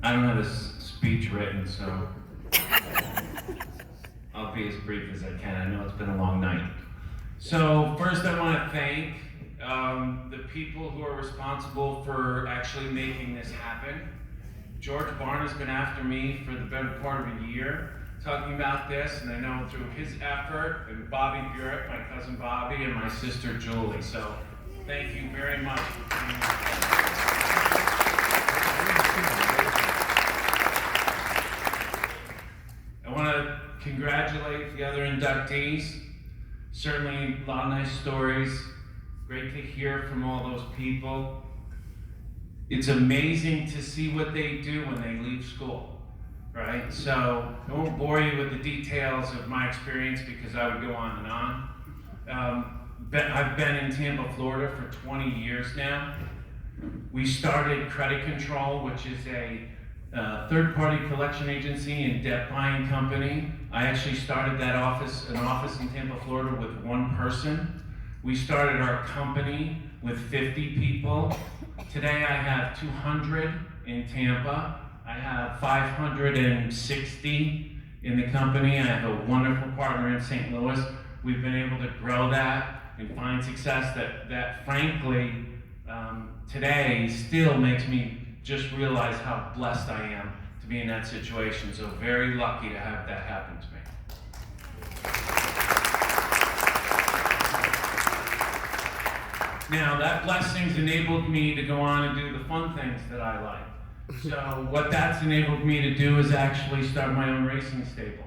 I don't have a speech written, so I'll be as brief as I can. I know it's been a long night. So first I want to thank the people who are responsible for actually making this happen. George Barn has been after me for the better part of a year talking about this, and I know through his effort, and Bobby Burek, my cousin Bobby, and my sister Julie. So thank you very much for being here. I want to congratulate the other inductees. Certainly a lot of nice stories. Great to hear from all those people. It's amazing to see what they do when they leave school, right? So I won't bore you with the details of my experience because I would go on and on. I've been in Tampa, Florida for 20 years now. We started Credit Control, which is a third-party collection agency and debt buying company. I actually started an office in Tampa, Florida with one person. We started our company with 50 people. Today I have 200 in Tampa. I have 560 in the company. I have a wonderful partner in St. Louis. We've been able to grow that and find success that frankly, today still makes me just realize how blessed I am to be in that situation. So very lucky to have that happen to me. Now that blessing's enabled me to go on and do the fun things that I like. So what that's enabled me to do is actually start my own racing stable.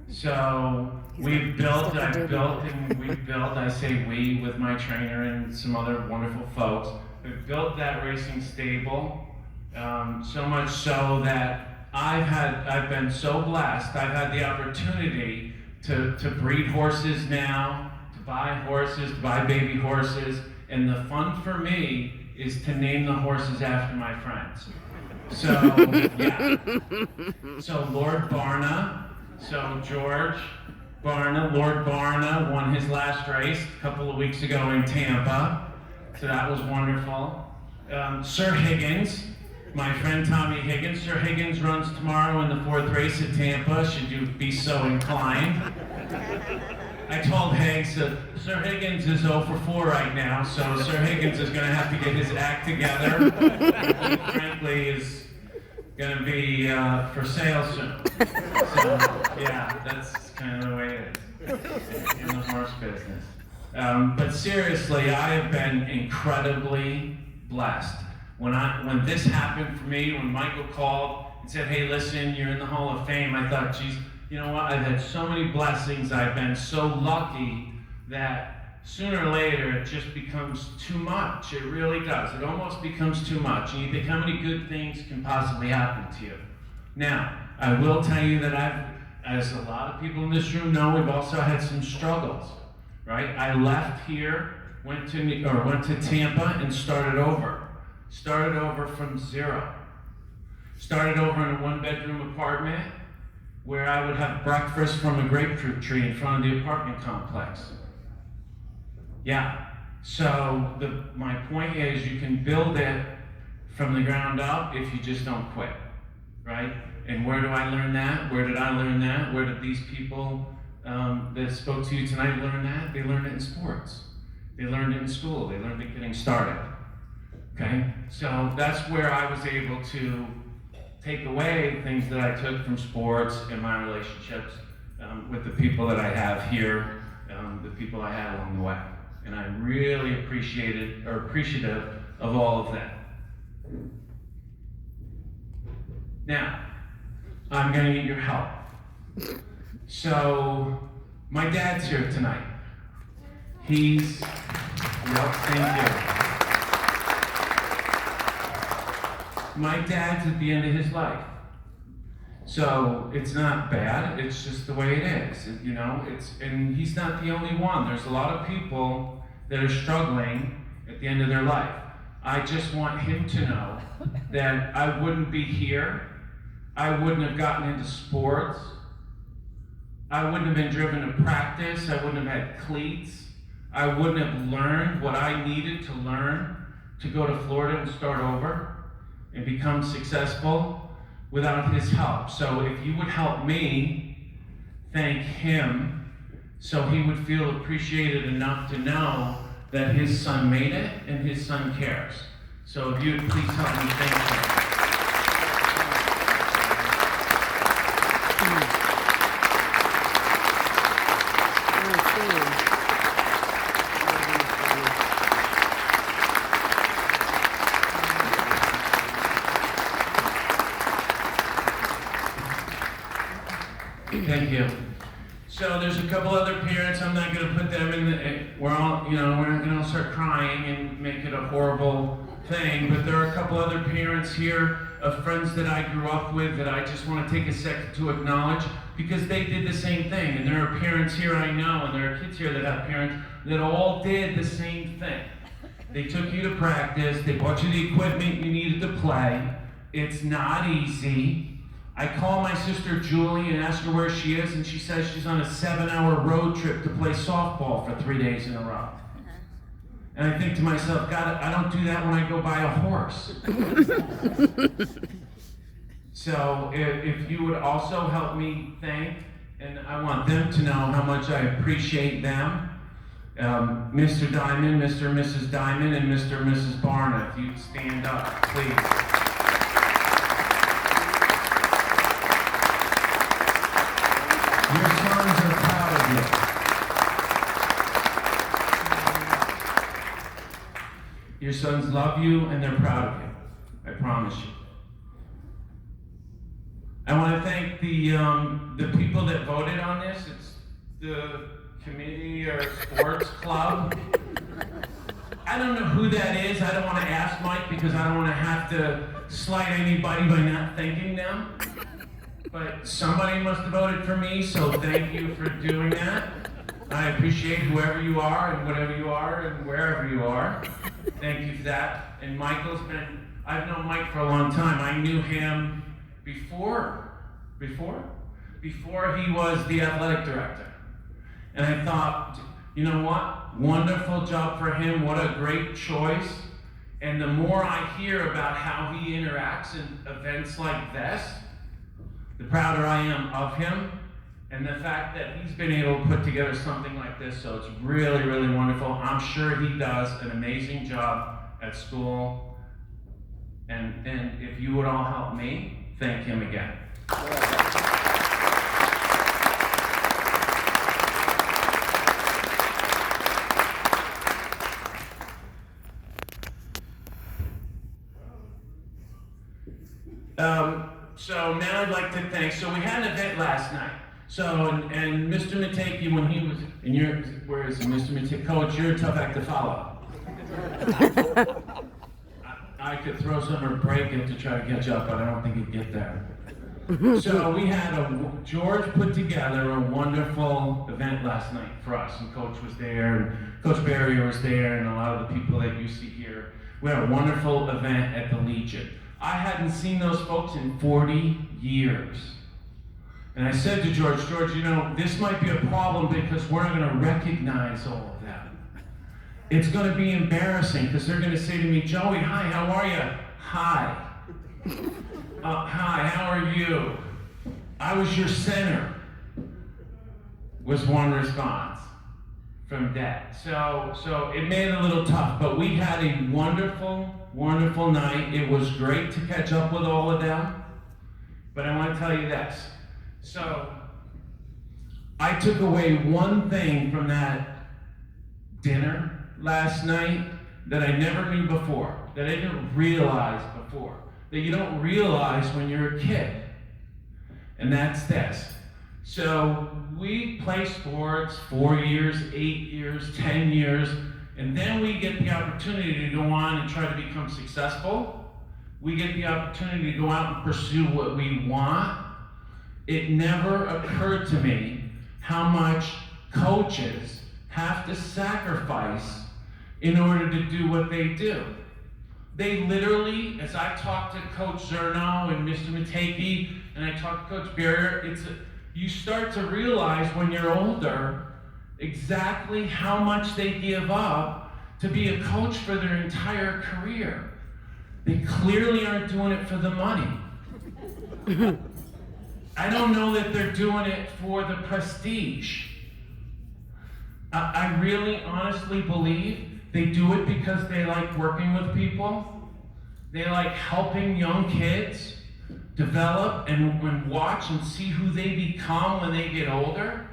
So I've built, I say we with my trainer and some other wonderful folks. We've built that racing stable, so much so that I've been so blessed. I've had the opportunity to breed horses now, to buy baby horses, and the fun for me is to name the horses after my friends. So, yeah. So Lord Barna, so George Barna, Lord Barna won his last race a couple of weeks ago in Tampa. So that was wonderful. Sir Higgins, my friend Tommy Higgins. Sir Higgins runs tomorrow in the 4th race at Tampa, should you be so inclined. I told Higgs that Sir Higgins is 0 for 4 right now, so Sir Higgins is going to have to get his act together. He frankly is going to be for sale soon. So, yeah, that's kind of the way it is in the horse business. But seriously, I have been incredibly blessed. When this happened for me, when Michael called and said, hey, listen, you're in the Hall of Fame, I thought, geez, you know what, I've had so many blessings, I've been so lucky that sooner or later it just becomes too much. It really does. It almost becomes too much. And you think how many good things can possibly happen to you. Now, I will tell you that as a lot of people in this room know, we've also had some struggles. Right? I left here, went to Tampa and started over. Started over from zero. Started over in a 1-bedroom apartment where I would have breakfast from a grapefruit tree in front of the apartment complex. Yeah. So my point is you can build it from the ground up if you just don't quit. Right? And where do I learn that? Where did I learn that? Where did these people that spoke to you tonight learn that? They learned it in sports. They learned it in school. They learned it getting started. Okay? So that's where I was able to take away things that I took from sports and my relationships with the people that I have here, the people I had along the way. And I'm really appreciative of all of that. Now, I'm going to need your help. So, my dad's here tonight. Thank you. My dad's at the end of his life. So, it's not bad, it's just the way it is. You know, and he's not the only one. There's a lot of people that are struggling at the end of their life. I just want him to know that I wouldn't be here. I wouldn't have gotten into sports. I wouldn't have been driven to practice. I wouldn't have had cleats. I wouldn't have learned what I needed to learn to go to Florida and start over. and become successful without his help. So if you would help me thank him so he would feel appreciated enough to know that his son made it and his son cares. So if you would please help me thank him. Thank you. So there's a couple other parents. I'm not going to put them in the. We're not going to start crying and make it a horrible thing. But there are a couple other parents here of friends that I grew up with that I just want to take a second to acknowledge because they did the same thing. And there are parents here I know, and there are kids here that have parents that all did the same thing. They took you to practice. They bought you the equipment you needed to play. It's not easy. I call my sister Julie and ask her where she is, and she says she's on a 7-hour road trip to play softball for 3 days in a row. And I think to myself, God, I don't do that when I go buy a horse. So if you would also help me thank, and I want them to know how much I appreciate them, Mr. Diamond, Mr. and Mrs. Diamond, and Mr. and Mrs. Barna, if you'd stand up, please. Your sons are proud of you. Your sons love you and they're proud of you. I promise you. I want to thank the people that voted on this. It's the committee or sports club. I don't know who that is. I don't want to ask Mike because I don't want to have to slight anybody by not thanking them. But somebody must have voted for me, so thank you for doing that. I appreciate whoever you are and whatever you are and wherever you are. Thank you for that. And I've known Mike for a long time. I knew him before he was the athletic director. And I thought, you know what? Wonderful job for him. What a great choice. And the more I hear about how he interacts in events like this, the prouder I am of him and the fact that he's been able to put together something like this. So it's really, really wonderful. I'm sure he does an amazing job at school. And if you would all help me, thank him again. So now I'd like to thank, so we had an event last night. So, and Mr. Mateki, when he was, where is he, Mr. Mateki? Coach, you're a tough act to follow. I could throw some or break it to try to catch up, but I don't think he'd get there. So we had George put together a wonderful event last night for us, and Coach was there, and Coach Barrier was there, and a lot of the people that you see here. We had a wonderful event at the Legion. I hadn't seen those folks in 40 years. And I said to George, this might be a problem because we're not going to recognize all of them. It's going to be embarrassing because they're going to say to me, Joey, hi, how are you? Hi. Hi, how are you? I was your center, was one response from Dad. So it made it a little tough, but we had a wonderful, wonderful night. It was great to catch up with all of them. But I want to tell you this. So I took away one thing from that dinner last night that I never knew before, that I didn't realize before, that you don't realize when you're a kid. And that's this. So we play sports 4 years, 8 years, 10 years, and then we get the opportunity to go on and try to become successful. We get the opportunity to go out and pursue what we want. It never occurred to me how much coaches have to sacrifice in order to do what they do. They literally, as I talked to Coach Zerno and Mr. Mateki, and I talked to Coach Barrier, you start to realize when you're older exactly how much they give up to be a coach for their entire career. They clearly aren't doing it for the money. I don't know that they're doing it for the prestige. I really honestly believe they do it because they like working with people. They like helping young kids develop and watch and see who they become when they get older.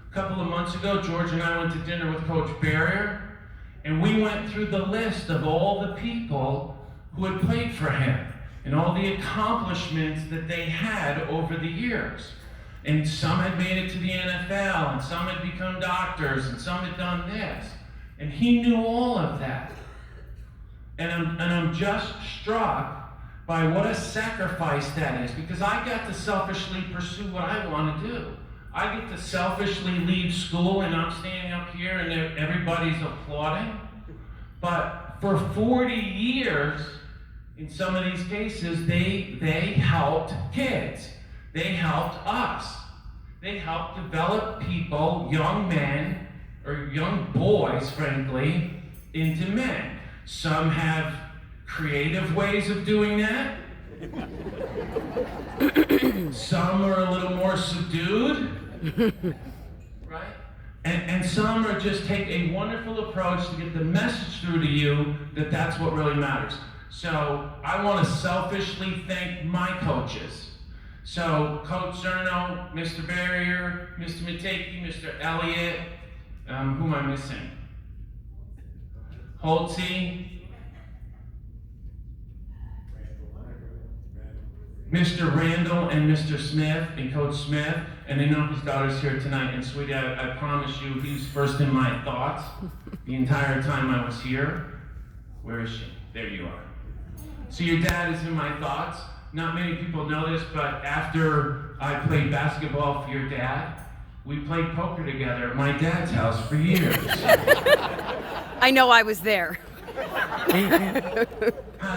A couple of months ago, George and I went to dinner with Coach Barrier, and we went through the list of all the people who had played for him and all the accomplishments that they had over the years. And some had made it to the NFL, and some had become doctors, and some had done this. And he knew all of that. And I'm just struck by what a sacrifice that is, because I got to selfishly pursue what I want to do. I get to selfishly leave school, and I'm standing up here and everybody's applauding. But for 40 years, in some of these cases, they helped kids. They helped us. They helped develop people, young men, or young boys, frankly, into men. Some have creative ways of doing that. Some are a little more subdued, right? And some are just take a wonderful approach to get the message through to you that that's what really matters. So I want to selfishly thank my coaches. So Coach Zerno, Mr. Barrier, Mr. Mateki, Mr. Elliott, who am I missing? Holtzy, Mr. Randall and Mr. Smith and Coach Smith, and I know his daughter's here tonight, and sweetie, I promise you, he's first in my thoughts the entire time I was here. Where is she? There you are. So your dad is in my thoughts. Not many people know this, but after I played basketball for your dad, we played poker together at my dad's house for years. I know, I was there. How did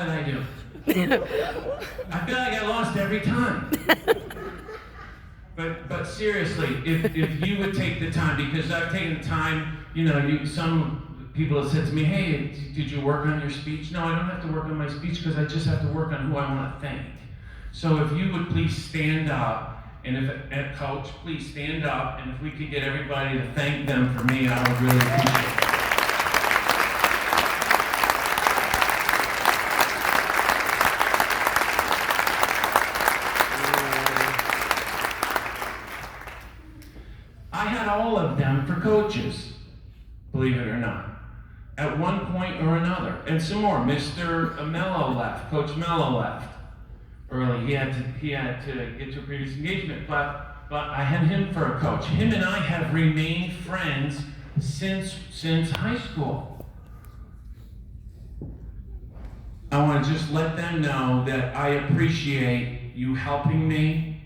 I do? I feel like I lost every time. But seriously, if you would take the time, because I've taken the time, some people have said to me, hey, did you work on your speech? No, I don't have to work on my speech because I just have to work on who I want to thank. So if you would please stand up, and if Coach, please stand up, and if we could get everybody to thank them for me, I would really appreciate it. I had all of them for coaches, believe it or not, at one point or another. And some more. Mr. Mello left. Coach Mello left early. He had to get to a previous engagement, but I had him for a coach. Him and I have remained friends since high school. I want to just let them know that I appreciate you helping me.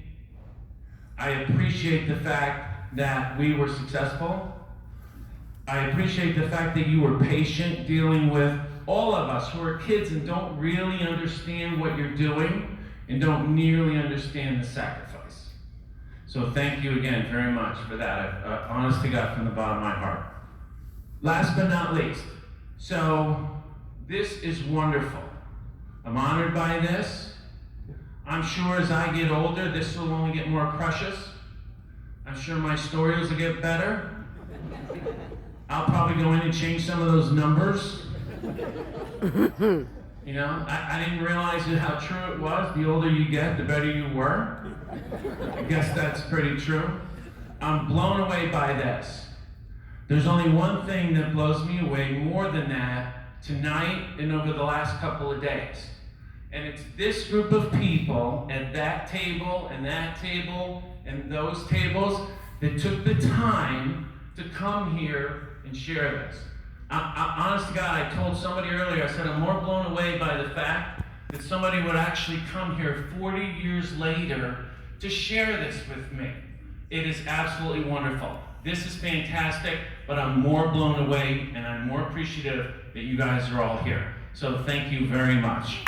I appreciate the fact that we were successful. I appreciate the fact that you were patient dealing with all of us who are kids and don't really understand what you're doing and don't nearly understand the sacrifice. So thank you again very much for that. Honest to God, from the bottom of my heart. Last but not least, so this is wonderful. I'm honored by this. I'm sure as I get older, this will only get more precious. I'm sure my stories will get better. I'll probably go in and change some of those numbers. I didn't realize how true it was. The older you get, the better you were. I guess that's pretty true. I'm blown away by this. There's only one thing that blows me away more than that tonight and over the last couple of days. And it's this group of people at that table and those tables that took the time to come here and share this. Honest to God, I told somebody earlier, I said I'm more blown away by the fact that somebody would actually come here 40 years later to share this with me. It is absolutely wonderful. This is fantastic, but I'm more blown away and I'm more appreciative that you guys are all here. So thank you very much.